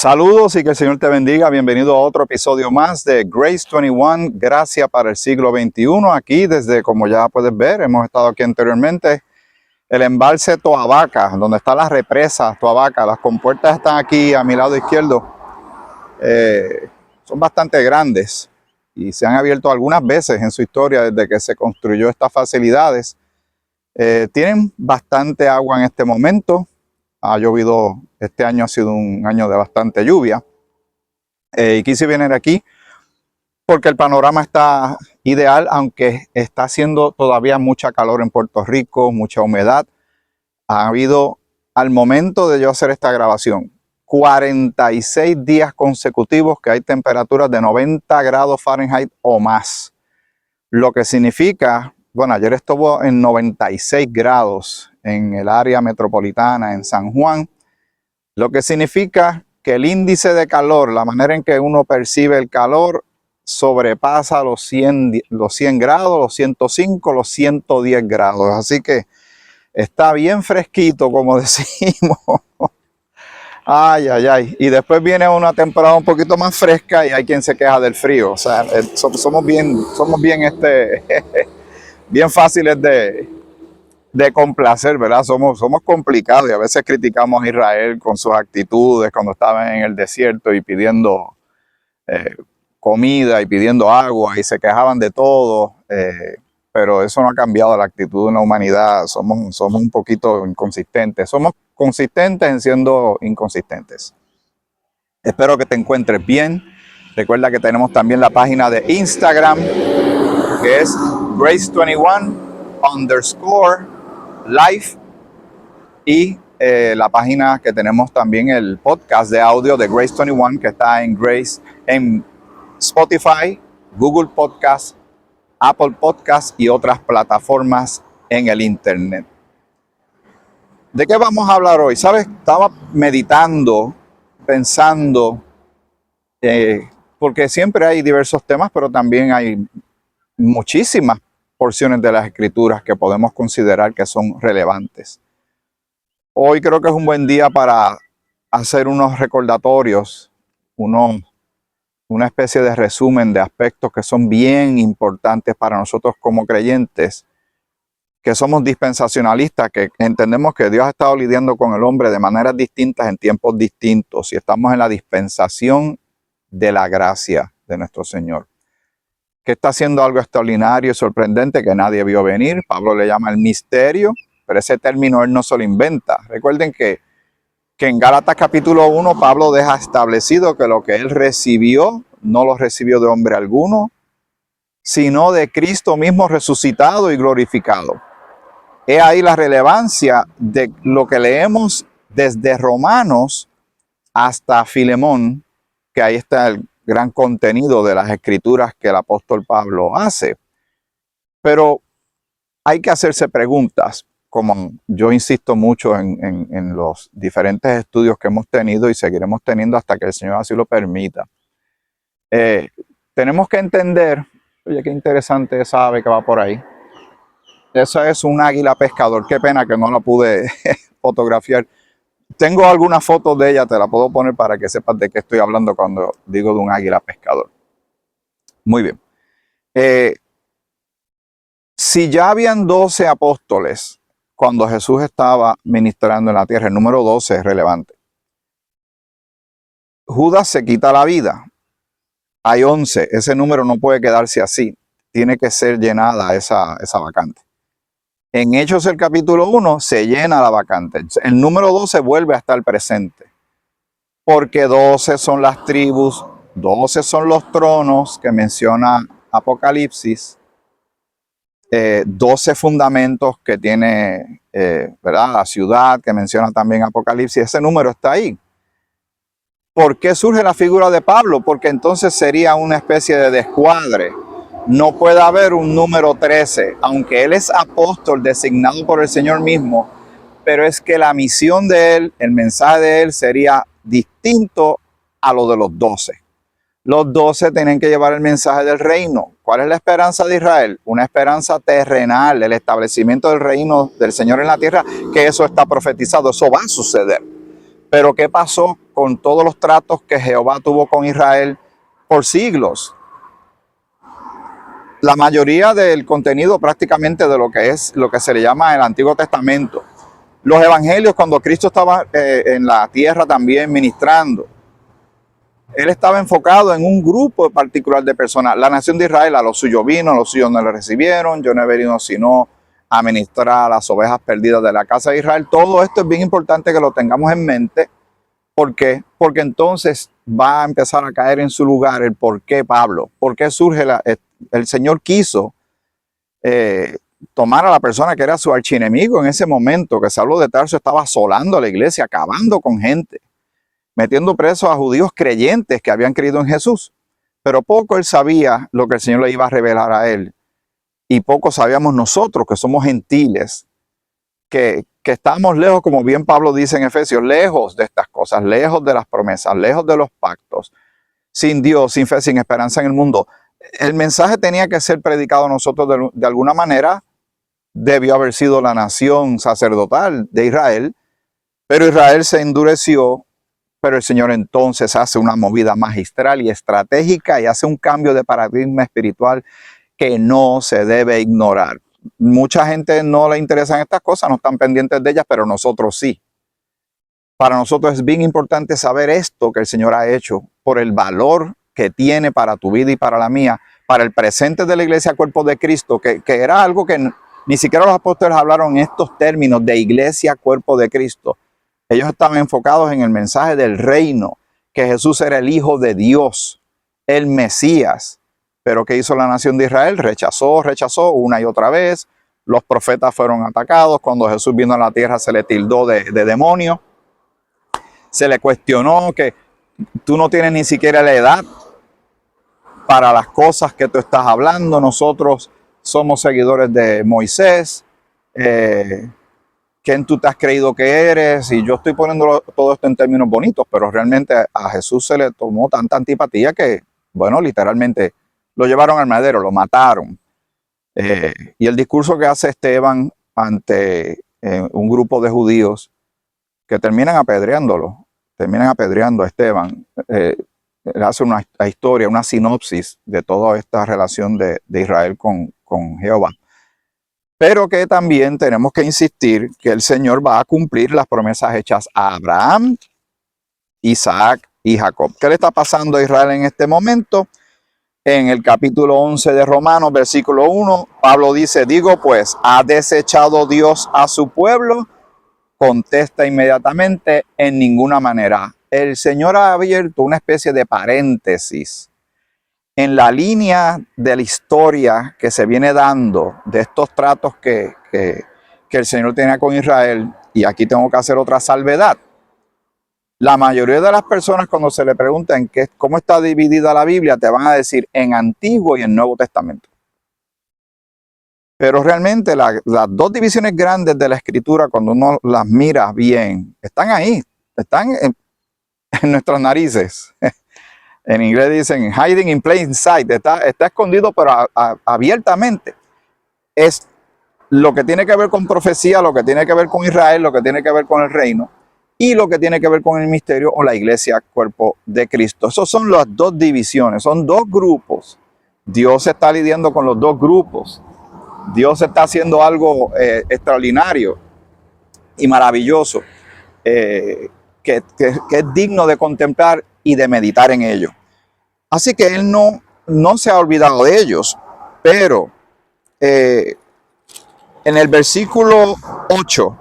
Saludos y que el Señor te bendiga. Bienvenido a otro episodio más de Grace 21, Gracia para el siglo XXI. Aquí desde, como ya puedes ver, hemos estado aquí anteriormente, el embalse Toa Vaca, donde está la represa Toa Vaca. Las compuertas están aquí a mi lado izquierdo. Son bastante grandes y se han abierto algunas veces en su historia desde que se construyó estas facilidades. Tienen bastante agua en este momento. Ha llovido, este año ha sido un año de bastante lluvia. Y quise venir aquí porque el panorama está ideal, aunque está haciendo todavía mucha calor en Puerto Rico, mucha humedad. Ha habido, al momento de yo hacer esta grabación, 46 días consecutivos que hay temperaturas de 90 grados Fahrenheit o más. Lo que significa, bueno, ayer estuvo en 96 grados en el área metropolitana, en San Juan, lo que significa que el índice de calor, la manera en que uno percibe el calor, sobrepasa los 100 grados, los 105, los 110 grados. Así que está bien fresquito, como decimos. Ay, ay, ay. Y después viene una temporada un poquito más fresca y hay quien se queja del frío. O sea, somos bien bien fáciles de complacer, ¿verdad? Somos complicados y a veces criticamos a Israel con sus actitudes cuando estaban en el desierto y pidiendo comida y pidiendo agua y se quejaban de todo. Pero eso no ha cambiado la actitud de la humanidad. Somos un poquito inconsistentes. Somos consistentes en siendo inconsistentes. Espero que te encuentres bien. Recuerda que tenemos también la página de Instagram, que es Grace21_life, y la página que tenemos también, el podcast de audio de Grace 21, que está en Spotify, Google Podcast, Apple Podcast y otras plataformas en el internet. ¿De qué vamos a hablar hoy? ¿Sabes? Estaba meditando, pensando, porque siempre hay diversos temas, pero también hay muchísimas porciones de las escrituras que podemos considerar que son relevantes. Hoy creo que es un buen día para hacer unos recordatorios, una especie de resumen de aspectos que son bien importantes para nosotros como creyentes, que somos dispensacionalistas, que entendemos que Dios ha estado lidiando con el hombre de maneras distintas en tiempos distintos y estamos en la dispensación de la gracia de nuestro Señor, que está haciendo algo extraordinario y sorprendente que nadie vio venir. Pablo le llama el misterio, pero ese término él no se lo inventa. Recuerden que en Gálatas capítulo 1 Pablo deja establecido que lo que él recibió no lo recibió de hombre alguno, sino de Cristo mismo resucitado y glorificado. He ahí la relevancia de lo que leemos desde Romanos hasta Filemón, que ahí está el gran contenido de las escrituras que el apóstol Pablo hace. Pero hay que hacerse preguntas, como yo insisto mucho en los diferentes estudios que hemos tenido y seguiremos teniendo hasta que el Señor así lo permita. Tenemos que entender, oye, qué interesante esa ave que va por ahí. Esa es un águila pescador. Qué pena que no la pude fotografiar. Tengo algunas fotos de ella, te la puedo poner para que sepas de qué estoy hablando cuando digo de un águila pescador. Muy bien. Si ya habían 12 apóstoles cuando Jesús estaba ministrando en la tierra, el número 12 es relevante. Judas se quita la vida. Hay 11. Ese número no puede quedarse así. Tiene que ser llenada esa vacante. En Hechos el capítulo 1 se llena la vacante. El número 12 vuelve a estar presente. Porque 12 son las tribus, 12 son los tronos que menciona Apocalipsis. 12 fundamentos que tiene ¿verdad? La ciudad que menciona también Apocalipsis. Ese número está ahí. ¿Por qué surge la figura de Pablo? Porque entonces sería una especie de descuadre. No puede haber un número 13, aunque él es apóstol designado por el Señor mismo, pero es que la misión de él, el mensaje de él sería distinto a lo de los 12. Los 12 tienen que llevar el mensaje del reino. ¿Cuál es la esperanza de Israel? Una esperanza terrenal, el establecimiento del reino del Señor en la tierra, que eso está profetizado, eso va a suceder. Pero ¿qué pasó con todos los tratos que Jehová tuvo con Israel por siglos? La mayoría del contenido prácticamente de lo que se le llama el Antiguo Testamento. Los evangelios, cuando Cristo estaba en la tierra también ministrando, él estaba enfocado en un grupo particular de personas. La nación de Israel a los suyos vino, a los suyos no le recibieron. Yo no he venido sino a ministrar a las ovejas perdidas de la casa de Israel. Todo esto es bien importante que lo tengamos en mente. ¿Por qué? Porque entonces va a empezar a caer en su lugar el por qué Pablo. ¿Por qué surge el Señor quiso tomar a la persona que era su archienemigo en ese momento, que Saulo de Tarso estaba asolando a la iglesia, acabando con gente, metiendo presos a judíos creyentes que habían creído en Jesús? Pero poco él sabía lo que el Señor le iba a revelar a él. Y poco sabíamos nosotros, que somos gentiles, que estamos lejos, como bien Pablo dice en Efesios, lejos de estas cosas, lejos de las promesas, lejos de los pactos, sin Dios, sin fe, sin esperanza en el mundo. El mensaje tenía que ser predicado a nosotros de alguna manera. Debió haber sido la nación sacerdotal de Israel, pero Israel se endureció. Pero el Señor entonces hace una movida magistral y estratégica y hace un cambio de paradigma espiritual que no se debe ignorar. Mucha gente no le interesan estas cosas, no están pendientes de ellas, pero nosotros sí. Para nosotros es bien importante saber esto que el Señor ha hecho por el valor que tiene para tu vida y para la mía, para el presente de la iglesia, cuerpo de Cristo, que era algo que ni siquiera los apóstoles hablaron en estos términos de iglesia, cuerpo de Cristo. Ellos estaban enfocados en el mensaje del reino, que Jesús era el Hijo de Dios, el Mesías. Pero ¿qué hizo la nación de Israel? Rechazó una y otra vez. Los profetas fueron atacados. Cuando Jesús vino a la tierra se le tildó de demonio. Se le cuestionó que tú no tienes ni siquiera la edad para las cosas que tú estás hablando. Nosotros somos seguidores de Moisés. ¿Quién tú te has creído que eres? Y yo estoy poniendo todo esto en términos bonitos, pero realmente a Jesús se le tomó tanta antipatía que, bueno, literalmente lo llevaron al madero, lo mataron. Y el discurso que hace Esteban ante un grupo de judíos que terminan apedreándolo, terminan apedreando a Esteban, él hace una historia, una sinopsis de toda esta relación de Israel con Jehová. Pero que también tenemos que insistir que el Señor va a cumplir las promesas hechas a Abraham, Isaac y Jacob. ¿Qué le está pasando a Israel en este momento? En el capítulo 11 de Romanos, versículo 1, Pablo dice, digo pues, ¿ha desechado Dios a su pueblo? Contesta inmediatamente, en ninguna manera. El Señor ha abierto una especie de paréntesis en la línea de la historia que se viene dando de estos tratos que el Señor tenía con Israel. Y aquí tengo que hacer otra salvedad. La mayoría de las personas, cuando se le preguntan cómo está dividida la Biblia, te van a decir en Antiguo y en Nuevo Testamento. Pero realmente las dos divisiones grandes de la Escritura, cuando uno las mira bien, están ahí, están en nuestras narices. En inglés dicen hiding in plain sight, está escondido pero abiertamente. Es lo que tiene que ver con profecía, lo que tiene que ver con Israel, lo que tiene que ver con el reino y lo que tiene que ver con el misterio o la iglesia, cuerpo de Cristo. Esas son las dos divisiones, son dos grupos. Dios está lidiando con los dos grupos. Dios está haciendo algo extraordinario y maravilloso que es digno de contemplar y de meditar en ello. Así que Él no se ha olvidado de ellos, pero en el versículo 8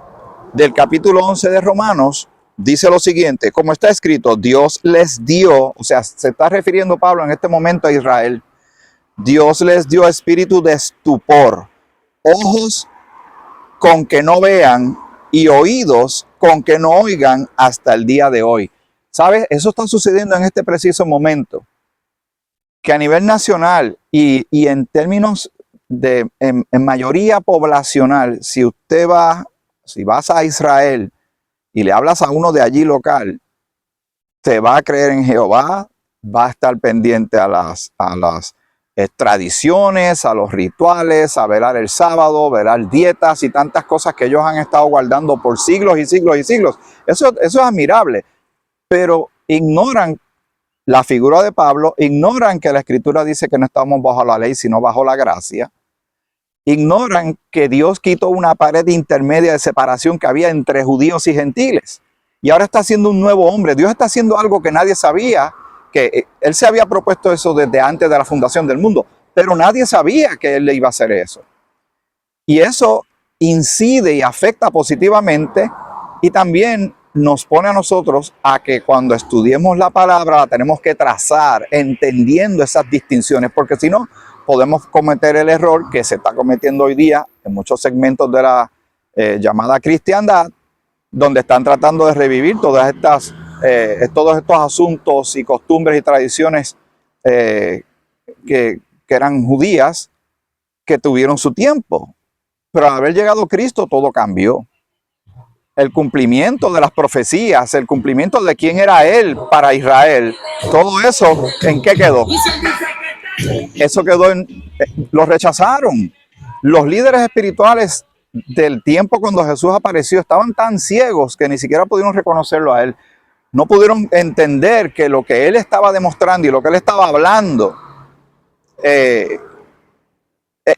del capítulo 11 de Romanos dice lo siguiente, como está escrito, Dios les dio, o sea, se está refiriendo Pablo en este momento a Israel, Dios les dio espíritu de estupor, ojos con que no vean y oídos con que no oigan hasta el día de hoy. ¿Sabes? Eso está sucediendo en este preciso momento. Que a nivel nacional y en términos en mayoría poblacional, si vas a Israel y le hablas a uno de allí local, te va a creer en Jehová, va a estar pendiente a las tradiciones, a los rituales, a velar el sábado, velar dietas y tantas cosas que ellos han estado guardando por siglos y siglos y siglos. Eso es admirable. pero ignoran la figura de Pablo, ignoran que la Escritura dice que no estamos bajo la ley, sino bajo la gracia. Ignoran que Dios quitó una pared intermedia de separación que había entre judíos y gentiles. Y ahora está haciendo un nuevo hombre. Dios está haciendo algo que nadie sabía, que Él se había propuesto eso desde antes de la fundación del mundo, pero nadie sabía que Él le iba a hacer eso. Y eso incide y afecta positivamente, y también nos pone a nosotros a que cuando estudiemos la palabra la tenemos que trazar entendiendo esas distinciones, porque si no podemos cometer el error que se está cometiendo hoy día en muchos segmentos de la llamada cristiandad, donde están tratando de revivir todos estos asuntos y costumbres y tradiciones que eran judías, que tuvieron su tiempo. Pero al haber llegado Cristo, todo cambió. El cumplimiento de las profecías, el cumplimiento de quién era Él para Israel, todo eso, ¿en qué quedó? Eso quedó lo rechazaron. Los líderes espirituales del tiempo cuando Jesús apareció estaban tan ciegos que ni siquiera pudieron reconocerlo a Él. No pudieron entender que lo que Él estaba demostrando y lo que Él estaba hablando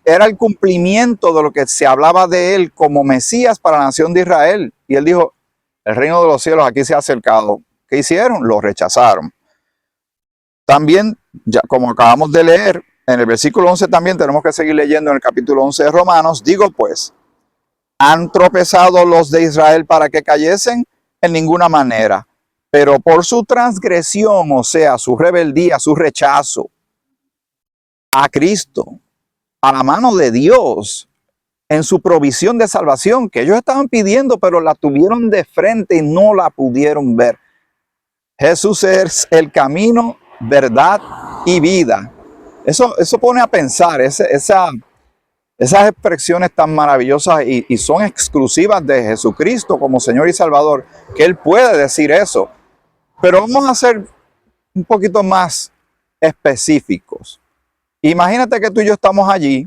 era el cumplimiento de lo que se hablaba de Él como Mesías para la nación de Israel. Y Él dijo, el reino de los cielos aquí se ha acercado. ¿Qué hicieron? Lo rechazaron. También, ya como acabamos de leer, en el versículo 11 también tenemos que seguir leyendo en el capítulo 11 de Romanos. Digo pues, ¿han tropezado los de Israel para que cayesen? En ninguna manera. Pero por su transgresión, o sea, su rebeldía, su rechazo a Cristo, a la mano de Dios, en su provisión de salvación, que ellos estaban pidiendo, pero la tuvieron de frente y no la pudieron ver. Jesús es el camino, verdad y vida. Eso pone a pensar, esas expresiones tan maravillosas y son exclusivas de Jesucristo como Señor y Salvador, que Él puede decir eso. Pero vamos a ser un poquito más específicos. Imagínate que tú y yo estamos allí,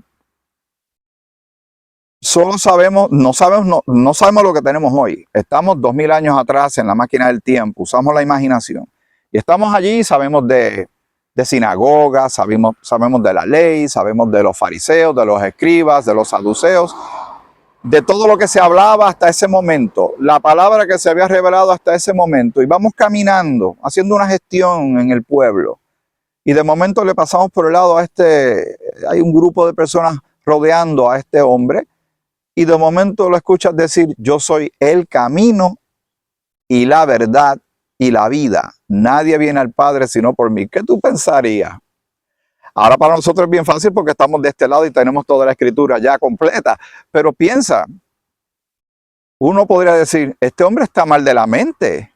no sabemos lo que tenemos hoy. Estamos 2000 años atrás en la máquina del tiempo, usamos la imaginación. Y estamos allí, sabemos de sinagogas, sabemos de la ley, sabemos de los fariseos, de los escribas, de los saduceos, de todo lo que se hablaba hasta ese momento, la palabra que se había revelado hasta ese momento. Y vamos caminando, haciendo una gestión en el pueblo. Y de momento le pasamos por el lado hay un grupo de personas rodeando a este hombre. Y de momento lo escuchas decir, yo soy el camino y la verdad y la vida. Nadie viene al Padre sino por mí. ¿Qué tú pensarías? Ahora para nosotros es bien fácil porque estamos de este lado y tenemos toda la escritura ya completa. Pero piensa, uno podría decir, este hombre está mal de la mente.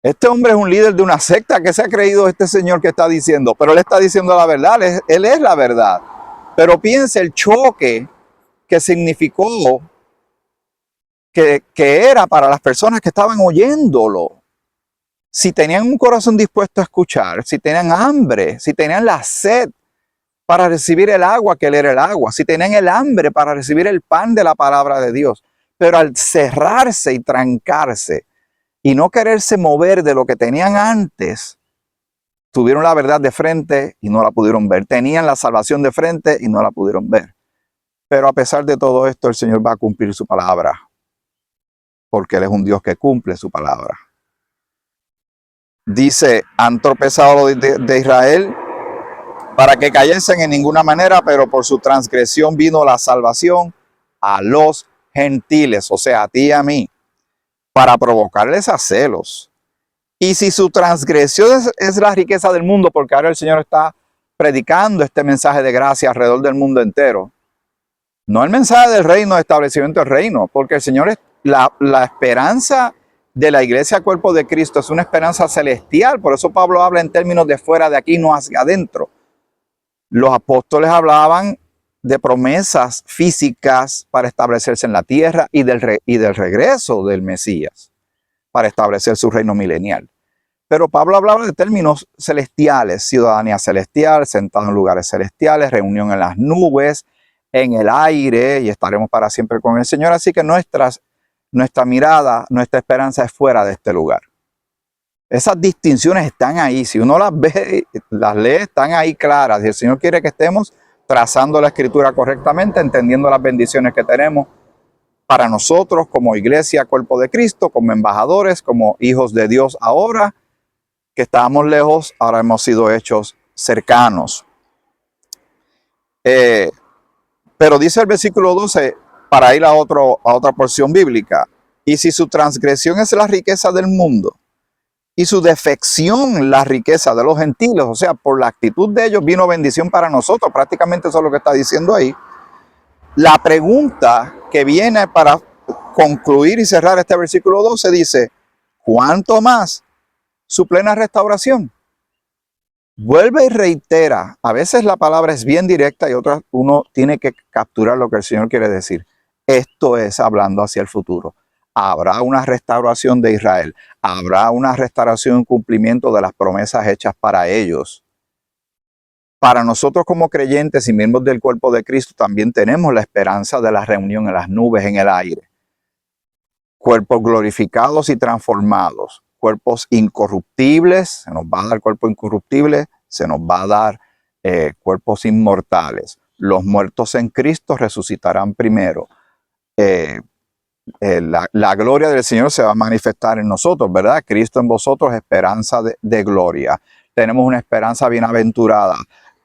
Este hombre es un líder de una secta. ¿Qué se ha creído este señor que está diciendo? Pero él está diciendo la verdad, él es la verdad. Pero piensa el choque que significó que era para las personas que estaban oyéndolo. Si tenían un corazón dispuesto a escuchar, si tenían hambre, si tenían la sed para recibir el agua, que él era el agua, si tenían el hambre para recibir el pan de la palabra de Dios, pero al cerrarse y trancarse y no quererse mover de lo que tenían antes, tuvieron la verdad de frente y no la pudieron ver. Tenían la salvación de frente y no la pudieron ver. Pero a pesar de todo esto, el Señor va a cumplir su palabra, porque Él es un Dios que cumple su palabra. Dice, han tropezado los de Israel para que cayesen en ninguna manera, pero por su transgresión vino la salvación a los gentiles, o sea, a ti y a mí, para provocarles a celos. Y si su transgresión es la riqueza del mundo, porque ahora el Señor está predicando este mensaje de gracia alrededor del mundo entero, no el mensaje del reino, de establecimiento del reino, porque el Señor es la esperanza de la iglesia cuerpo de Cristo, es una esperanza celestial. Por eso Pablo habla en términos de fuera de aquí, no hacia adentro. Los apóstoles hablaban de promesas físicas para establecerse en la tierra y del regreso del Mesías para establecer su reino milenial. Pero Pablo hablaba de términos celestiales, ciudadanía celestial, sentado en lugares celestiales, reunión en las nubes, en el aire, y estaremos para siempre con el Señor. Así que nuestra mirada, nuestra esperanza es fuera de este lugar. Esas distinciones están ahí. Si uno las ve, las lee, están ahí claras. Y el Señor quiere que estemos trazando la Escritura correctamente, entendiendo las bendiciones que tenemos para nosotros como iglesia, cuerpo de Cristo, como embajadores, como hijos de Dios ahora, que estábamos lejos, ahora hemos sido hechos cercanos. Pero dice el versículo 12, para ir a otra porción bíblica, y si su transgresión es la riqueza del mundo, y su defección la riqueza de los gentiles, o sea, por la actitud de ellos vino bendición para nosotros, prácticamente eso es lo que está diciendo ahí. La pregunta que viene para concluir y cerrar este versículo 12 dice, ¿cuánto más su plena restauración? Vuelve y reitera, a veces la palabra es bien directa y otras uno tiene que capturar lo que el Señor quiere decir. Esto es hablando hacia el futuro. Habrá una restauración de Israel, habrá una restauración y cumplimiento de las promesas hechas para ellos. Para nosotros como creyentes y miembros del cuerpo de Cristo también tenemos la esperanza de la reunión en las nubes, en el aire. Cuerpos glorificados y transformados, cuerpos incorruptibles, se nos va a dar cuerpo incorruptible, se nos va a dar cuerpos inmortales. Los muertos en Cristo resucitarán primero. La gloria del Señor se va a manifestar en nosotros, ¿verdad? Cristo en vosotros, esperanza de gloria. Tenemos una esperanza bienaventurada.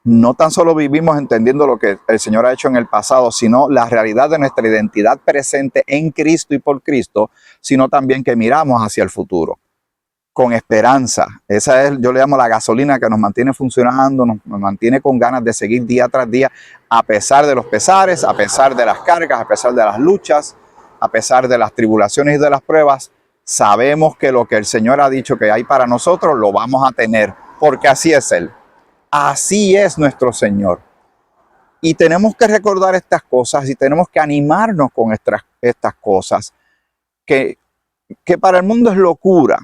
No tan solo vivimos entendiendo lo que el Señor ha hecho en el pasado, sino la realidad de nuestra identidad presente en Cristo y por Cristo, sino también que miramos hacia el futuro con esperanza. Esa es, yo le llamo la gasolina que nos mantiene funcionando, nos mantiene con ganas de seguir día tras día, a pesar de los pesares, a pesar de las cargas, a pesar de las luchas, a pesar de las tribulaciones y de las pruebas. Sabemos que lo que el Señor ha dicho que hay para nosotros, lo vamos a tener, porque así es Él. Así es nuestro Señor. Y tenemos que recordar estas cosas y tenemos que animarnos con estas cosas que para el mundo es locura.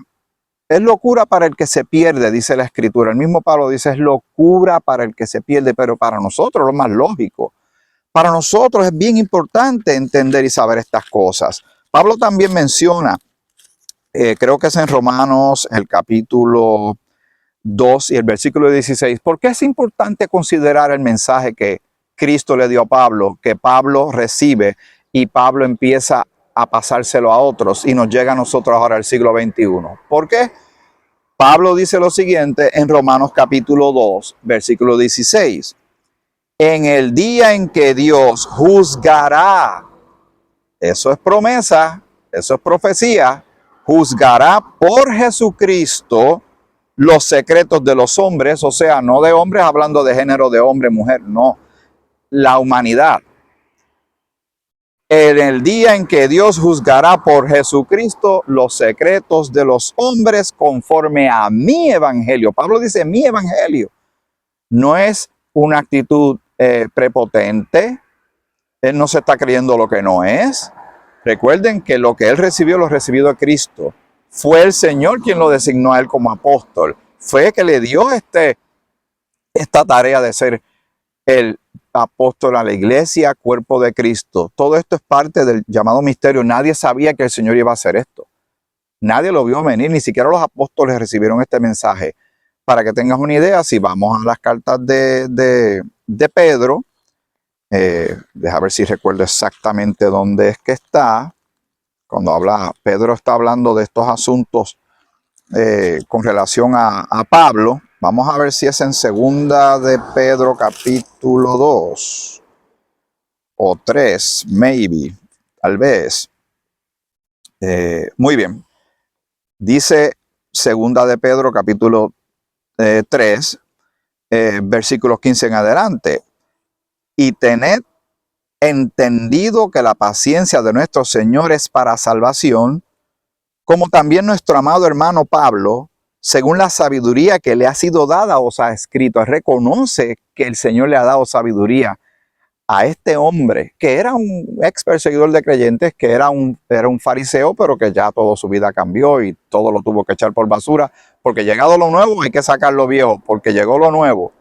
Es locura para el que se pierde, dice la Escritura. El mismo Pablo dice, es locura para el que se pierde, pero para nosotros lo más lógico. Para nosotros es bien importante entender y saber estas cosas. Pablo también menciona, creo que es en Romanos, el capítulo 2 y el versículo 16, ¿por qué es importante considerar el mensaje que Cristo le dio a Pablo, que Pablo recibe y Pablo empieza a pasárselo a otros y nos llega a nosotros ahora al siglo XXI? ¿Por qué? Pablo dice lo siguiente en Romanos capítulo 2, versículo 16. En el día en que Dios juzgará, eso es promesa, eso es profecía, juzgará por Jesucristo los secretos de los hombres, o sea, no de hombres hablando de género de hombre, mujer, no, la humanidad. En el día en que Dios juzgará por Jesucristo los secretos de los hombres conforme a mi evangelio. Pablo dice mi evangelio. No es una actitud prepotente. Él no se está creyendo lo que no es. Recuerden que lo que él recibió lo recibió de Cristo. Fue el Señor quien lo designó a él como apóstol. Fue que le dio esta tarea de ser el apóstol a la iglesia, cuerpo de Cristo. Todo esto es parte del llamado misterio. Nadie sabía que el Señor iba a hacer esto. Nadie lo vio venir, ni siquiera los apóstoles recibieron este mensaje. Para que tengas una idea, si vamos a las cartas de Pedro, deja ver si recuerdo exactamente dónde es que está. Cuando Pedro está hablando de estos asuntos con relación a Pablo. Vamos a ver si es en segunda de Pedro capítulo 2 o 3, maybe, tal vez. Muy bien. Dice segunda de Pedro capítulo 3, versículos 15 en adelante. Y tened entendido que la paciencia de nuestro Señor es para salvación, como también nuestro amado hermano Pablo, según la sabiduría que le ha sido dada, os ha escrito. Él reconoce que el Señor le ha dado sabiduría a este hombre, que era un ex perseguidor de creyentes, que era un fariseo, pero que ya toda su vida cambió y todo lo tuvo que echar por basura, porque llegado lo nuevo hay que sacar lo viejo, porque llegó lo nuevo.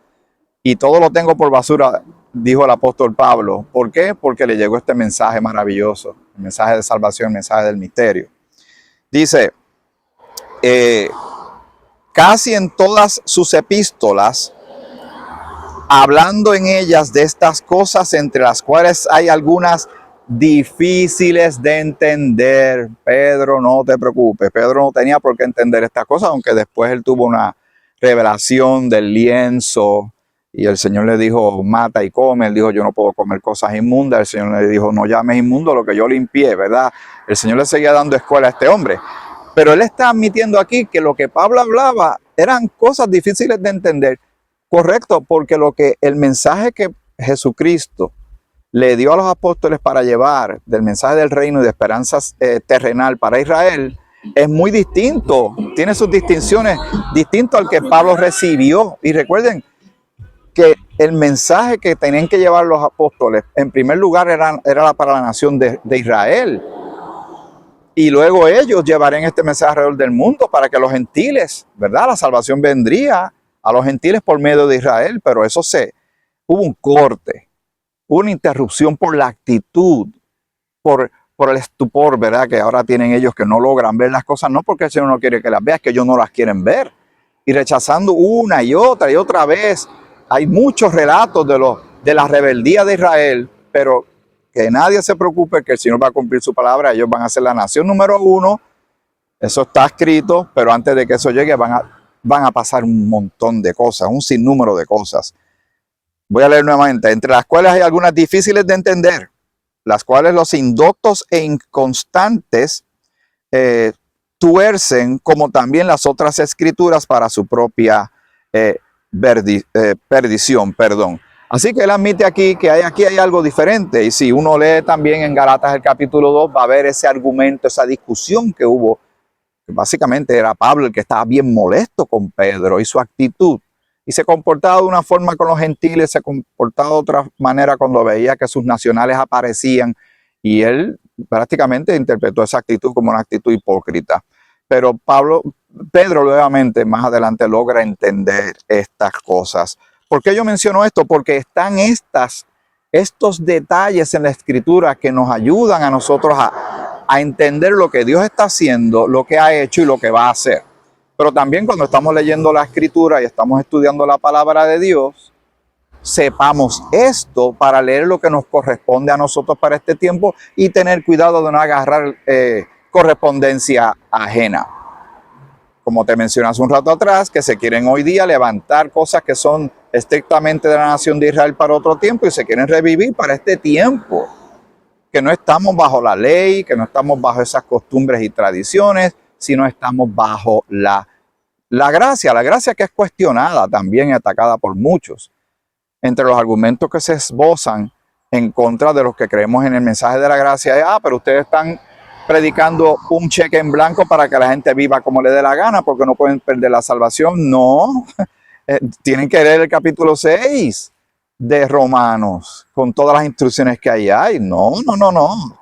Y todo lo tengo por basura, dijo el apóstol Pablo. ¿Por qué? Porque le llegó este mensaje maravilloso, el mensaje de salvación, el mensaje del misterio. Dice, casi en todas sus epístolas, hablando en ellas de estas cosas, entre las cuales hay algunas difíciles de entender. Pedro, no te preocupes, Pedro no tenía por qué entender estas cosas, aunque después él tuvo una revelación del lienzo y el Señor le dijo, mata y come. Él dijo, yo no puedo comer cosas inmundas. El Señor le dijo, no llames inmundo lo que yo limpié, ¿verdad? El Señor le seguía dando escuela a este hombre. Pero él está admitiendo aquí que lo que Pablo hablaba eran cosas difíciles de entender. Correcto, porque el mensaje que Jesucristo le dio a los apóstoles para llevar del mensaje del reino y de esperanzas terrenal para Israel es muy distinto, tiene sus distinciones, distinto al que Pablo recibió. Y recuerden que el mensaje que tenían que llevar los apóstoles, en primer lugar, era para la nación de Israel. Y luego ellos llevarían este mensaje alrededor del mundo para que los gentiles, ¿verdad? La salvación vendría a los gentiles por medio de Israel, pero hubo un corte, una interrupción por la actitud, por el estupor, ¿verdad? Que ahora tienen ellos que no logran ver las cosas, no porque el Señor no quiere que las veas, es que ellos no las quieren ver. Y rechazando una y otra vez. Hay muchos relatos de la rebeldía de Israel, pero que nadie se preocupe que el Señor va a cumplir su palabra. Ellos van a ser la nación número 1. Eso está escrito, pero antes de que eso llegue van a pasar un montón de cosas, un sinnúmero de cosas. Voy a leer nuevamente. Entre las cuales hay algunas difíciles de entender, las cuales los indoctos e inconstantes tuercen, como también las otras escrituras para su propia perdición. Así que él admite aquí que aquí hay algo diferente. Y si uno lee también en Gálatas el capítulo 2, va a ver ese argumento, esa discusión que hubo. Que básicamente era Pablo el que estaba bien molesto con Pedro y su actitud. Y se comportaba de una forma con los gentiles, se comportaba de otra manera cuando veía que sus nacionales aparecían. Y él prácticamente interpretó esa actitud como una actitud hipócrita. Pero Pedro nuevamente más adelante logra entender estas cosas. ¿Por qué yo menciono esto? Porque están estos detalles en la Escritura que nos ayudan a nosotros a entender lo que Dios está haciendo, lo que ha hecho y lo que va a hacer. Pero también cuando estamos leyendo la Escritura y estamos estudiando la palabra de Dios, sepamos esto para leer lo que nos corresponde a nosotros para este tiempo y tener cuidado de no agarrar correspondencia ajena. Como te mencioné hace un rato atrás, que se quieren hoy día levantar cosas que son estrictamente de la nación de Israel para otro tiempo y se quieren revivir para este tiempo. Que no estamos bajo la ley, que no estamos bajo esas costumbres y tradiciones, sino estamos bajo la gracia que es cuestionada también y atacada por muchos. Entre los argumentos que se esbozan en contra de los que creemos en el mensaje de la gracia es, pero ustedes están predicando un cheque en blanco para que la gente viva como le dé la gana porque no pueden perder la salvación. No, tienen que leer el capítulo 6 de Romanos con todas las instrucciones que ahí hay. No.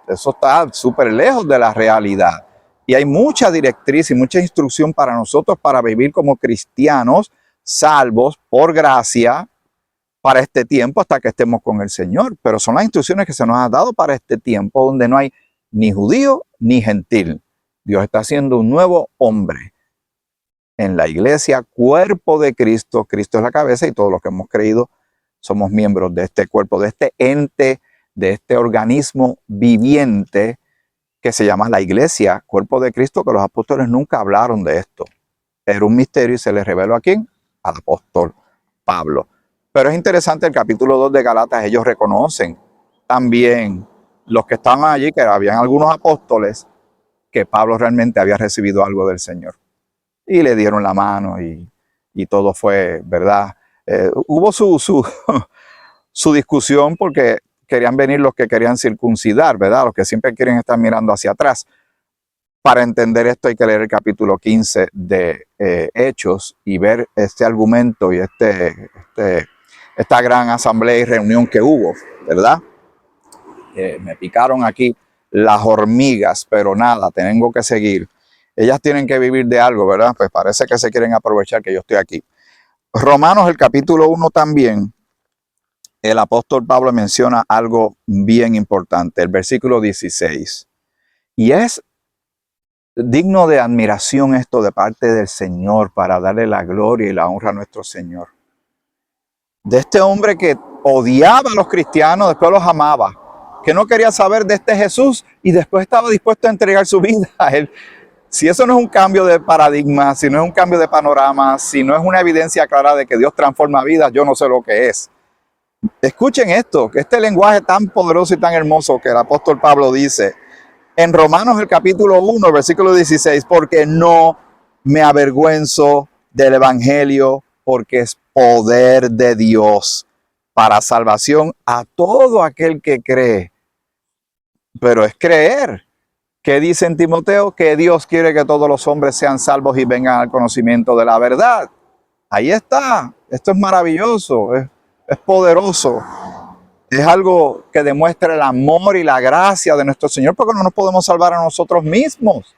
Eso está súper lejos de la realidad. Y hay mucha directriz y mucha instrucción para nosotros para vivir como cristianos salvos por gracia para este tiempo hasta que estemos con el Señor. Pero son las instrucciones que se nos ha dado para este tiempo donde no hay ni judío ni gentil. Dios está haciendo un nuevo hombre en la iglesia, cuerpo de Cristo. Cristo es la cabeza y todos los que hemos creído somos miembros de este cuerpo, de este ente, de este organismo viviente que se llama la iglesia, cuerpo de Cristo, que los apóstoles nunca hablaron de esto. Era un misterio y se les reveló a ¿quién? Al apóstol Pablo. Pero es interesante el capítulo 2 de Gálatas, ellos reconocen también los que estaban allí, que habían algunos apóstoles, que Pablo realmente había recibido algo del Señor. Y le dieron la mano y todo fue, ¿verdad? Hubo su discusión porque querían venir los que querían circuncidar, ¿verdad? Los que siempre quieren estar mirando hacia atrás. Para entender esto hay que leer el capítulo 15 de Hechos y ver este argumento y esta gran asamblea y reunión que hubo, ¿verdad? Me picaron aquí las hormigas, pero nada, tengo que seguir. Ellas tienen que vivir de algo, ¿verdad? Pues parece que se quieren aprovechar que yo estoy aquí. Romanos, el capítulo 1 también, el apóstol Pablo menciona algo bien importante, el versículo 16. Y es digno de admiración esto de parte del Señor para darle la gloria y la honra a nuestro Señor. De este hombre que odiaba a los cristianos, después los amaba, que no quería saber de este Jesús y después estaba dispuesto a entregar su vida a él. Si eso no es un cambio de paradigma, si no es un cambio de panorama, si no es una evidencia clara de que Dios transforma vidas, yo no sé lo que es. Escuchen esto, que este lenguaje tan poderoso y tan hermoso que el apóstol Pablo dice en Romanos el capítulo 1, versículo 16, porque no me avergüenzo del evangelio, porque es poder de Dios para salvación a todo aquel que cree. Pero es creer. ¿Qué dice en Timoteo? Que Dios quiere que todos los hombres sean salvos y vengan al conocimiento de la verdad. Ahí está. Esto es maravilloso, es poderoso. Es algo que demuestra el amor y la gracia de nuestro Señor, porque no nos podemos salvar a nosotros mismos.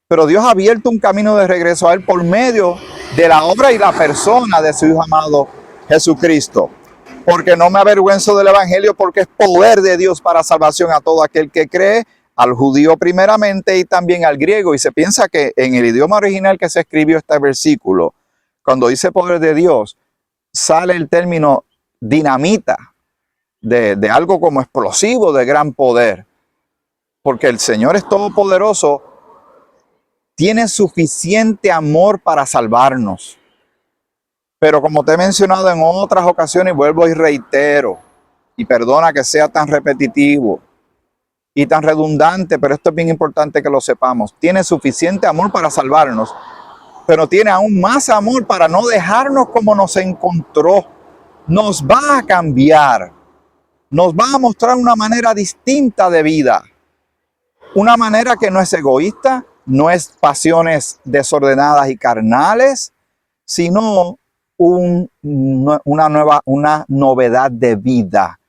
Pero Dios ha abierto un camino de regreso a Él por medio de la obra y la persona de su Hijo amado Jesucristo. Porque no me avergüenzo del evangelio, porque es poder de Dios para salvación a todo aquel que cree, al judío primeramente y también al griego. Y se piensa que en el idioma original que se escribió este versículo, cuando dice poder de Dios, sale el término dinamita, de algo como explosivo de gran poder. Porque el Señor es todopoderoso, tiene suficiente amor para salvarnos. Pero como te he mencionado en otras ocasiones, vuelvo y reitero, y perdona que sea tan repetitivo y tan redundante, pero esto es bien importante que lo sepamos. Tiene suficiente amor para salvarnos, pero tiene aún más amor para no dejarnos como nos encontró. Nos va a cambiar, nos va a mostrar una manera distinta de vida. Una manera que no es egoísta, no es pasiones desordenadas y carnales, sino una novedad de vida.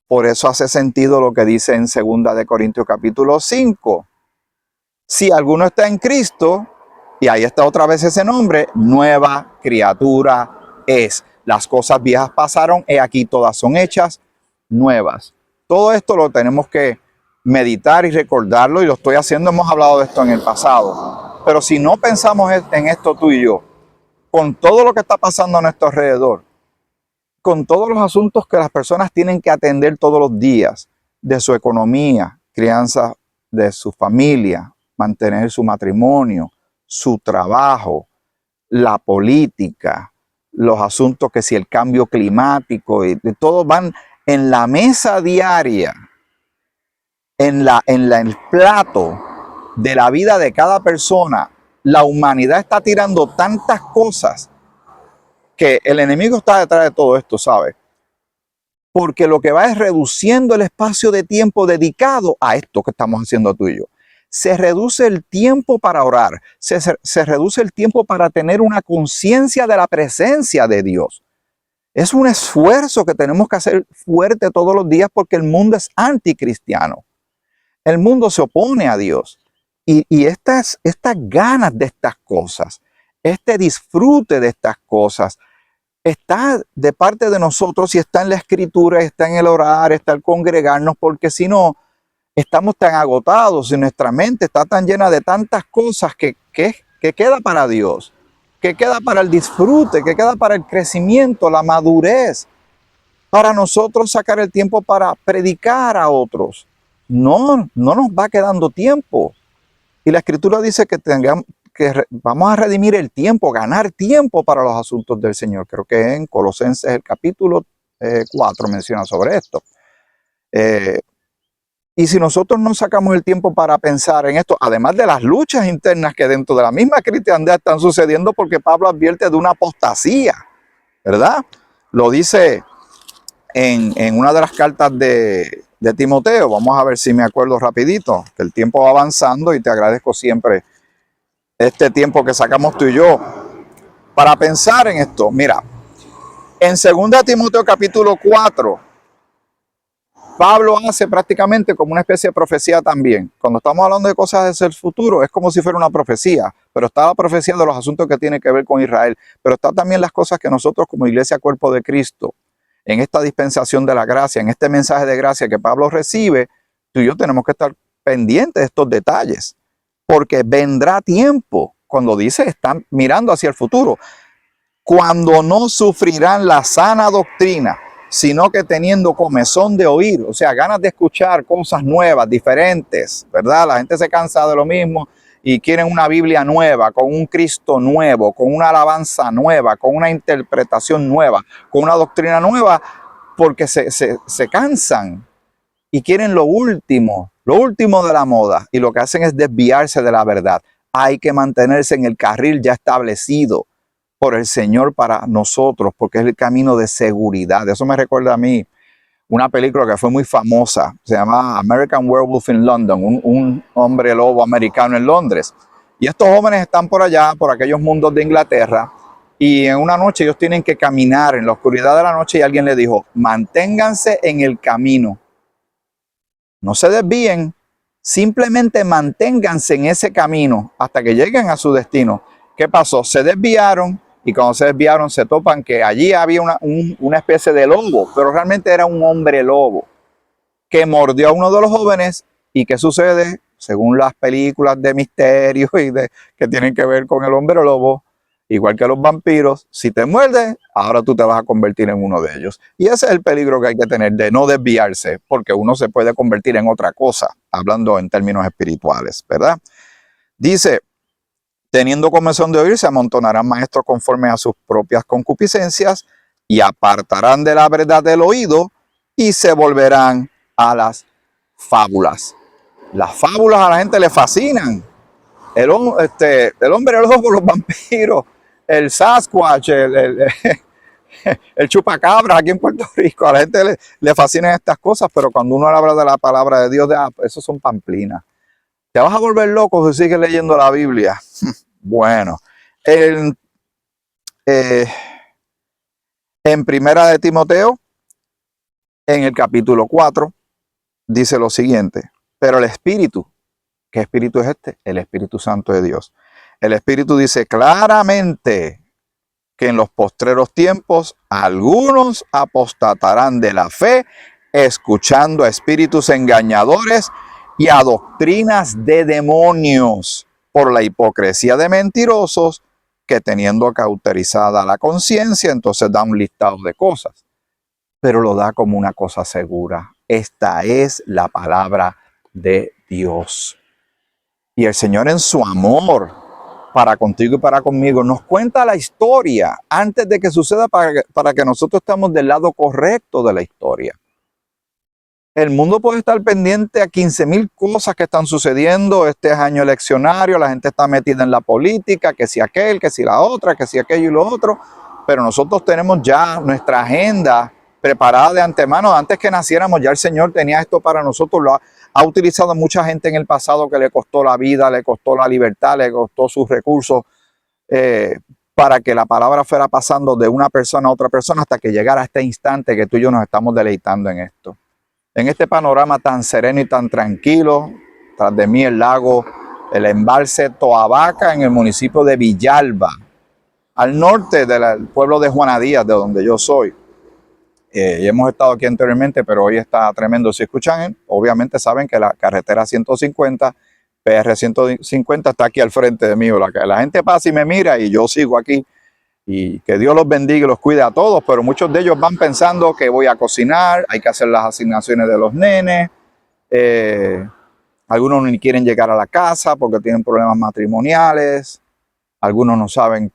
Por eso hace sentido lo que dice en 2 de Corintios capítulo 5. Si alguno está en Cristo, y ahí está otra vez ese nombre, nueva criatura es. Las cosas viejas pasaron, he aquí todas son hechas nuevas. Todo esto lo tenemos que meditar y recordarlo, y lo estoy haciendo, hemos hablado de esto en el pasado. Pero si no pensamos en esto tú y yo, con todo lo que está pasando a nuestro alrededor, con todos los asuntos que las personas tienen que atender todos los días, de su economía, crianza de su familia, mantener su matrimonio, su trabajo, la política, los asuntos que si el cambio climático, y de todo van en la mesa diaria, en el plato de la vida de cada persona. La humanidad está tirando tantas cosas que el enemigo está detrás de todo esto, ¿sabe? Porque lo que va es reduciendo el espacio de tiempo dedicado a esto que estamos haciendo tú y yo. Se reduce el tiempo para orar, se reduce el tiempo para tener una conciencia de la presencia de Dios. Es un esfuerzo que tenemos que hacer fuerte todos los días, porque el mundo es anticristiano. El mundo se opone a Dios. Y estas ganas de estas cosas, este disfrute de estas cosas, está de parte de nosotros, y está en la escritura, está en el orar, está el congregarnos, porque si no, estamos tan agotados y nuestra mente está tan llena de tantas cosas que queda para Dios, que queda para el disfrute, que queda para el crecimiento, la madurez, para nosotros sacar el tiempo para predicar a otros. No nos va quedando tiempo. Y la escritura dice que vamos a redimir el tiempo, ganar tiempo para los asuntos del Señor. Creo que en Colosenses el capítulo 4 menciona sobre esto. Y si nosotros no sacamos el tiempo para pensar en esto, además de las luchas internas que dentro de la misma cristiandad están sucediendo, porque Pablo advierte de una apostasía, ¿verdad? Lo dice en una de las cartas de Timoteo. Vamos a ver si me acuerdo rapidito, que el tiempo va avanzando y te agradezco siempre este tiempo que sacamos tú y yo para pensar en esto. Mira, en 2 Timoteo capítulo 4, Pablo hace prácticamente como una especie de profecía también. Cuando estamos hablando de cosas del futuro, es como si fuera una profecía, pero está la profecía de los asuntos que tienen que ver con Israel, pero está también las cosas que nosotros como iglesia, cuerpo de Cristo, en esta dispensación de la gracia, en este mensaje de gracia que Pablo recibe, tú y yo tenemos que estar pendientes de estos detalles. porque vendrá tiempo, cuando dice están mirando hacia el futuro, cuando no sufrirán la sana doctrina, sino que teniendo comezón de oír, o sea, ganas de escuchar cosas nuevas, diferentes, ¿verdad? La gente se cansa de lo mismo y quieren una Biblia nueva, con un Cristo nuevo, con una alabanza nueva, con una interpretación nueva, con una doctrina nueva, porque se cansan y quieren lo último de la moda, y lo que hacen es desviarse de la verdad. Hay que mantenerse en el carril ya establecido por el Señor para nosotros, porque es el camino de seguridad. Eso me recuerda a mí una película que fue muy famosa, se llama American Werewolf in London, un hombre lobo americano en Londres. Y estos jóvenes están por allá, por aquellos mundos de Inglaterra, y en una noche ellos tienen que caminar en la oscuridad de la noche, y alguien les dijo, manténganse en el camino. No se desvíen, simplemente manténganse en ese camino hasta que lleguen a su destino. ¿Qué pasó? Se desviaron, y cuando se desviaron se topan que allí había una especie de lobo, pero realmente era un hombre lobo que mordió a uno de los jóvenes. ¿Y qué sucede? Según las películas de misterio y que tienen que ver con el hombre lobo, igual que los vampiros, si te muerden, ahora tú te vas a convertir en uno de ellos. Y ese es el peligro que hay que tener, de no desviarse, porque uno se puede convertir en otra cosa, hablando en términos espirituales, ¿verdad? Dice, teniendo comezón de oír, se amontonarán maestros conforme a sus propias concupiscencias y apartarán de la verdad del oído y se volverán a las fábulas. Las fábulas a la gente le fascinan. El hombre lobo, los vampiros, el Sasquatch, el chupacabra aquí en Puerto Rico. A la gente le fascinan estas cosas, pero cuando uno habla de la palabra de Dios, eso son pamplinas. Te vas a volver loco si sigues leyendo la Biblia. Bueno, en Primera de Timoteo, en el capítulo 4, dice lo siguiente, pero el Espíritu, ¿qué Espíritu es este? El Espíritu Santo de Dios. El Espíritu dice claramente que en los postreros tiempos algunos apostatarán de la fe, escuchando a espíritus engañadores y a doctrinas de demonios, por la hipocresía de mentirosos que, teniendo cauterizada la conciencia, entonces da un listado de cosas, pero lo da como una cosa segura. Esta es la palabra de Dios. Y el Señor, en su amor para contigo y para conmigo, nos cuenta la historia antes de que suceda, para que nosotros estemos del lado correcto de la historia. El mundo puede estar pendiente a 15,000 cosas que están sucediendo. Este es año eleccionario, la gente está metida en la política, que si aquel, que si la otra, que si aquello y lo otro. Pero nosotros tenemos ya nuestra agenda preparada de antemano. Antes que naciéramos ya el Señor tenía esto para nosotros. Lo ha utilizado mucha gente en el pasado que le costó la vida, le costó la libertad, le costó sus recursos, para que la palabra fuera pasando de una persona a otra persona hasta que llegara a este instante que tú y yo nos estamos deleitando en esto. En este panorama tan sereno y tan tranquilo, tras de mí el lago, el embalse Toabaca en el municipio de Villalba, al norte del pueblo de Juana Díaz, de donde yo soy. Y hemos estado aquí anteriormente, pero hoy está tremendo. Si escuchan, obviamente saben que la carretera 150, PR 150 está aquí al frente de mí. La gente pasa y me mira y yo sigo aquí. Y que Dios los bendiga y los cuide a todos, pero muchos de ellos van pensando que voy a cocinar, hay que hacer las asignaciones de los nenes, algunos ni quieren llegar a la casa porque tienen problemas matrimoniales, algunos no saben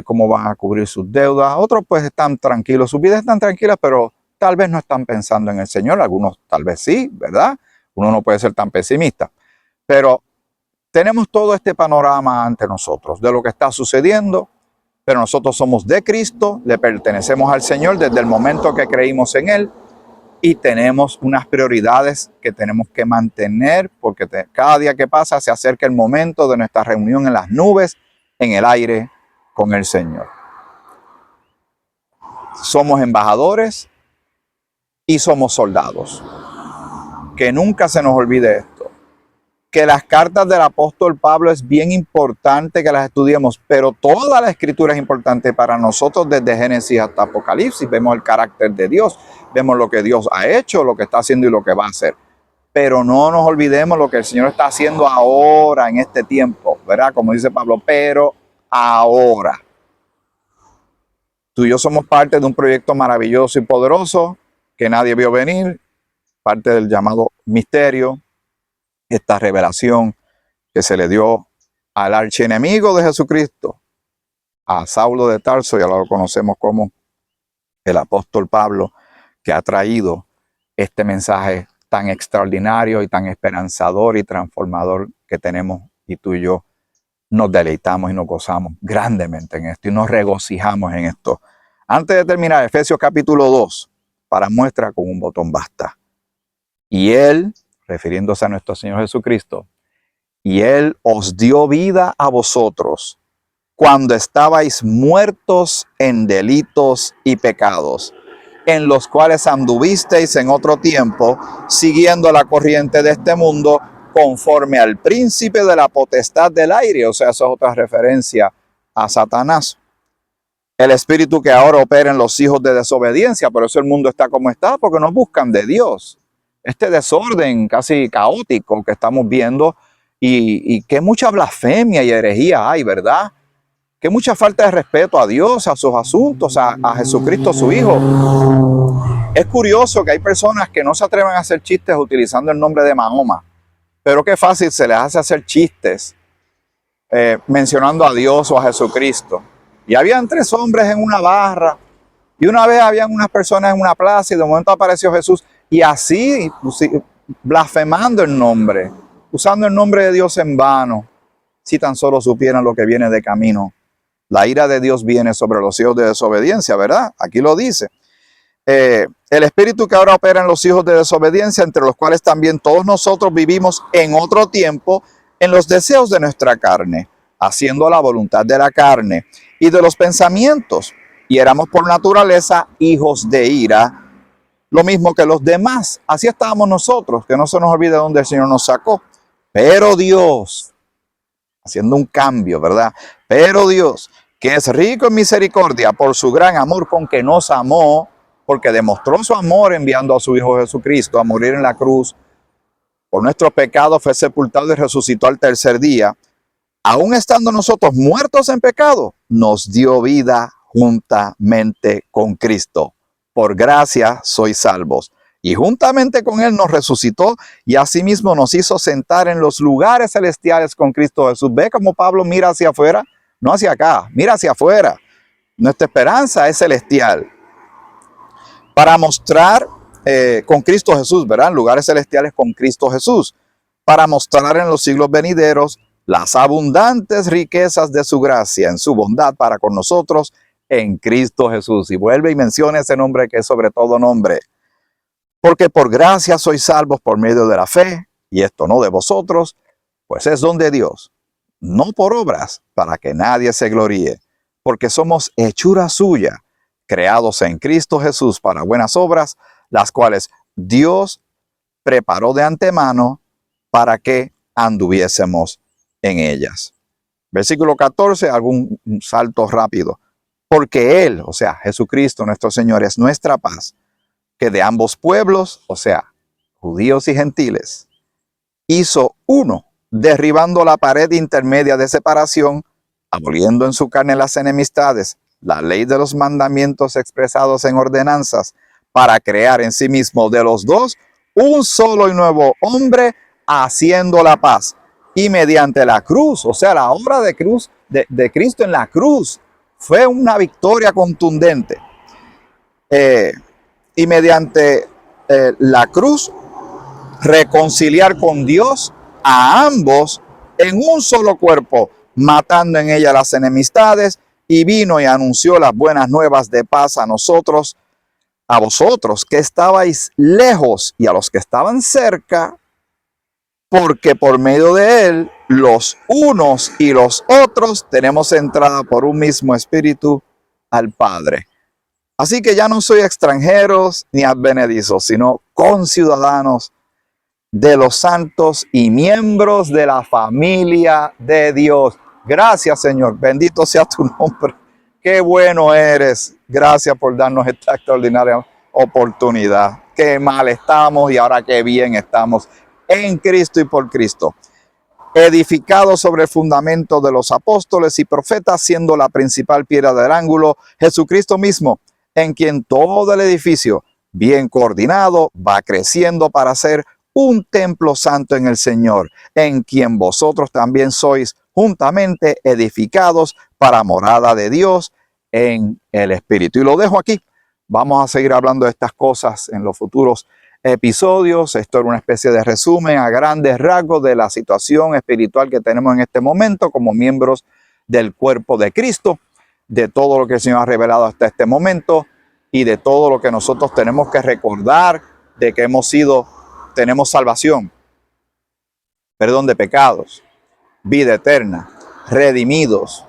cómo van a cubrir sus deudas, otros pues están tranquilos, sus vidas están tranquilas, pero tal vez no están pensando en el Señor, algunos tal vez sí, ¿verdad? Uno no puede ser tan pesimista, pero tenemos todo este panorama ante nosotros de lo que está sucediendo. Pero nosotros somos de Cristo, le pertenecemos al Señor desde el momento que creímos en Él y tenemos unas prioridades que tenemos que mantener porque cada día que pasa se acerca el momento de nuestra reunión en las nubes, en el aire con el Señor. Somos embajadores y somos soldados. Que nunca se nos olvide esto. Que las cartas del apóstol Pablo es bien importante que las estudiemos, pero toda la escritura es importante para nosotros desde Génesis hasta Apocalipsis. Vemos el carácter de Dios, vemos lo que Dios ha hecho, lo que está haciendo y lo que va a hacer. pero no nos olvidemos lo que el Señor está haciendo ahora en este tiempo, ¿verdad? Como dice Pablo, pero ahora. Tú y yo somos parte de un proyecto maravilloso y poderoso que nadie vio venir, parte del llamado misterio, esta revelación que se le dio al archienemigo de Jesucristo, a Saulo de Tarso, y ahora lo conocemos como el apóstol Pablo, que ha traído este mensaje tan extraordinario y tan esperanzador y transformador que tenemos, y tú y yo nos deleitamos y nos gozamos grandemente en esto y nos regocijamos en esto. Antes de terminar, Efesios capítulo 2, para muestra con un botón basta. Y Él, refiriéndose a nuestro Señor Jesucristo, y Él os dio vida a vosotros cuando estabais muertos en delitos y pecados, en los cuales anduvisteis en otro tiempo, siguiendo la corriente de este mundo, conforme al príncipe de la potestad del aire. O sea, eso es otra referencia a Satanás. El espíritu que ahora opera en los hijos de desobediencia. Por eso el mundo está como está, porque no buscan de Dios. Este desorden casi caótico que estamos viendo, y que mucha blasfemia y herejía hay, ¿verdad? Que mucha falta de respeto a Dios, a sus asuntos, a Jesucristo su Hijo. Es curioso que hay personas que no se atreven a hacer chistes utilizando el nombre de Mahoma, pero qué fácil se les hace hacer chistes mencionando a Dios o a Jesucristo. Y habían 3 hombres en una barra, y una vez habían unas personas en una plaza, y de momento apareció Jesús, y así blasfemando el nombre, usando el nombre de Dios en vano. Si tan solo supieran lo que viene de camino. La ira de Dios viene sobre los hijos de desobediencia, ¿verdad? Aquí lo dice. El espíritu que ahora opera en los hijos de desobediencia, entre los cuales también todos nosotros vivimos en otro tiempo en los deseos de nuestra carne, haciendo la voluntad de la carne y de los pensamientos, y éramos por naturaleza hijos de ira, lo mismo que los demás. Así estábamos nosotros, que no se nos olvide dónde el Señor nos sacó. Pero Dios, haciendo un cambio, ¿verdad? Pero Dios, que es rico en misericordia por su gran amor con que nos amó, porque demostró su amor enviando a su Hijo Jesucristo a morir en la cruz por nuestros pecados, fue sepultado y resucitó al tercer día. Aún estando nosotros muertos en pecado, nos dio vida juntamente con Cristo. Por gracia sois salvos. Y juntamente con Él nos resucitó y asimismo nos hizo sentar en los lugares celestiales con Cristo Jesús. ¿Ve cómo Pablo mira hacia afuera? No hacia acá, mira hacia afuera. Nuestra esperanza es celestial. Para mostrar con Cristo Jesús, ¿verdad? En lugares celestiales con Cristo Jesús. Para mostrar en los siglos venideros las abundantes riquezas de su gracia en su bondad para con nosotros en Cristo Jesús. Y vuelve y menciona ese nombre que es sobre todo nombre. Porque por gracia sois salvos por medio de la fe, y esto no de vosotros, pues es don de Dios, no por obras, para que nadie se gloríe, porque somos hechura suya, creados en Cristo Jesús para buenas obras, las cuales Dios preparó de antemano para que anduviésemos en ellas. Versículo 14, algún salto rápido. Porque Él, o sea, Jesucristo nuestro Señor, es nuestra paz, que de ambos pueblos, o sea, judíos y gentiles, hizo uno, derribando la pared intermedia de separación, aboliendo en su carne las enemistades, la ley de los mandamientos expresados en ordenanzas, para crear en sí mismo de los dos un solo y nuevo hombre, haciendo la paz. Y mediante la cruz, o sea, la obra de cruz de Cristo en la cruz, fue una victoria contundente. Y mediante la cruz, reconciliar con Dios a ambos en un solo cuerpo, matando en ella las enemistades, y vino y anunció las buenas nuevas de paz a nosotros, a vosotros que estabais lejos y a los que estaban cerca, porque por medio de él, los unos y los otros tenemos entrada por un mismo espíritu al Padre. Así que ya no soy extranjeros ni advenedizos, sino conciudadanos de los santos y miembros de la familia de Dios. Gracias, Señor. Bendito sea tu nombre. Qué bueno eres. Gracias por darnos esta extraordinaria oportunidad. Qué mal estamos y ahora qué bien estamos en Cristo y por Cristo, edificado sobre el fundamento de los apóstoles y profetas, siendo la principal piedra del ángulo Jesucristo mismo, en quien todo el edificio, bien coordinado, va creciendo para ser un templo santo en el Señor, en quien vosotros también sois juntamente edificados para morada de Dios en el Espíritu. Y lo dejo aquí. Vamos a seguir hablando de estas cosas en los futuros episodios. Esto era una especie de resumen a grandes rasgos de la situación espiritual que tenemos en este momento como miembros del cuerpo de Cristo, de todo lo que el Señor ha revelado hasta este momento y de todo lo que nosotros tenemos que recordar de que tenemos salvación, perdón de pecados, vida eterna, redimidos,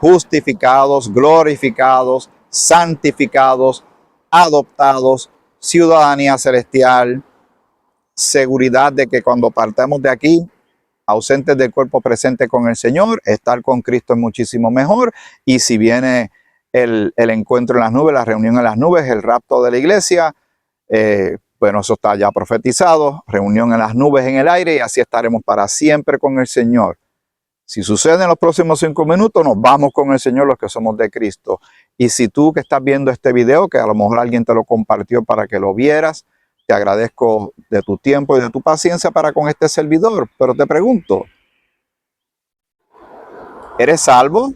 justificados, glorificados, santificados, adoptados, ciudadanía celestial, seguridad de que cuando partamos de aquí, ausentes del cuerpo presente con el Señor, estar con Cristo es muchísimo mejor. Y si viene el encuentro en las nubes, la reunión en las nubes, el rapto de la iglesia, bueno, eso está ya profetizado, reunión en las nubes en el aire, y así estaremos para siempre con el Señor. Si sucede en los próximos 5 minutos, nos vamos con el Señor los que somos de Cristo. Y si tú que estás viendo este video, que a lo mejor alguien te lo compartió para que lo vieras, te agradezco de tu tiempo y de tu paciencia para con este servidor. Pero te pregunto, ¿eres salvo?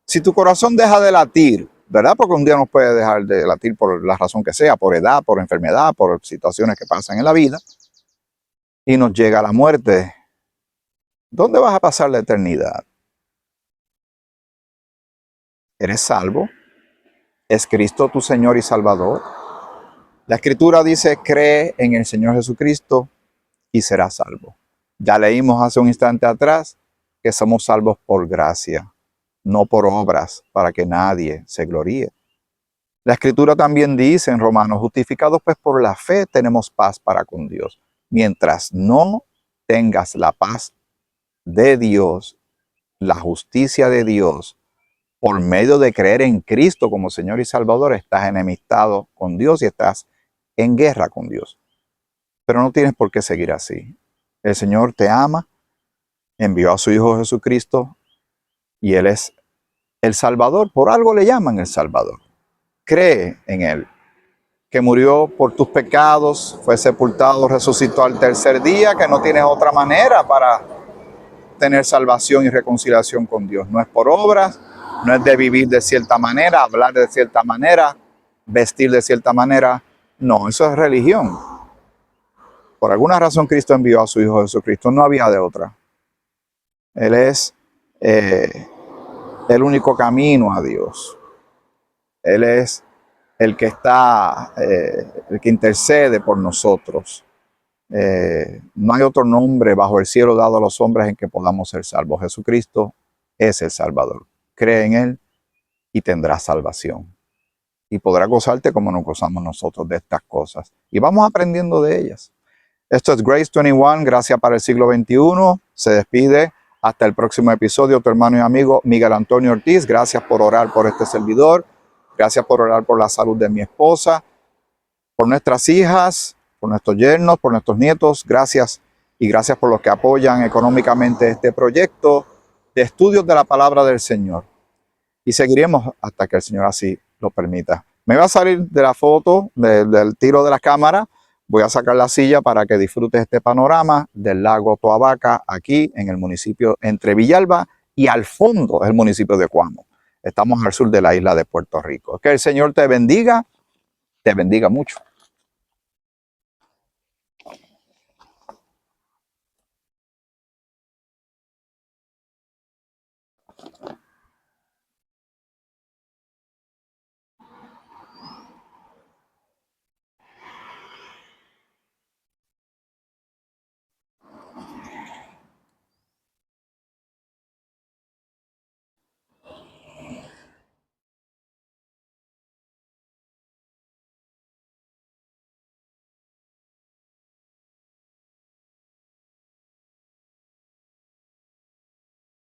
Si tu corazón deja de latir, ¿verdad? Porque un día no puede dejar de latir por la razón que sea, por edad, por enfermedad, por situaciones que pasan en la vida, y nos llega la muerte, ¿dónde vas a pasar la eternidad? ¿Eres salvo? ¿Es Cristo tu Señor y Salvador? La Escritura dice, cree en el Señor Jesucristo y serás salvo. Ya leímos hace un instante atrás que somos salvos por gracia, no por obras, para que nadie se gloríe. La Escritura también dice en Romanos, justificados pues por la fe tenemos paz para con Dios. Mientras no tengas la paz de Dios, la justicia de Dios, por medio de creer en Cristo como Señor y Salvador, estás enemistado con Dios y estás en guerra con Dios. Pero no tienes por qué seguir así. El Señor te ama, envió a su Hijo Jesucristo y Él es el Salvador. Por algo le llaman el Salvador. Cree en Él, que murió por tus pecados, fue sepultado, resucitó al tercer día, que no tienes otra manera para tener salvación y reconciliación con Dios. No es por obras, no es de vivir de cierta manera, hablar de cierta manera, vestir de cierta manera. No, eso es religión. Por alguna razón Cristo envió a su Hijo Jesucristo, no había de otra. Él es el único camino a Dios. Él es el que el que intercede por nosotros. No hay otro nombre bajo el cielo dado a los hombres en que podamos ser salvos. Jesucristo es el Salvador. Cree en Él y tendrás salvación. Y podrás gozarte como nos gozamos nosotros de estas cosas. Y vamos aprendiendo de ellas. Esto es Grace 21, Gracia para el siglo XXI. Se despide hasta el próximo episodio tu hermano y amigo Miguel Antonio Ortiz. Gracias por orar por este servidor. Gracias por orar por la salud de mi esposa, por nuestras hijas, por nuestros yernos, por nuestros nietos. Gracias y gracias por los que apoyan económicamente este proyecto de estudios de la palabra del Señor. Y seguiremos hasta que el Señor así lo permita. Me va a salir de la foto, del tiro de la cámara. Voy a sacar la silla para que disfrutes este panorama del lago Toabaca, aquí en el municipio entre Villalba y al fondo es el municipio de Cuamo. Estamos al sur de la isla de Puerto Rico. Que el Señor te bendiga mucho.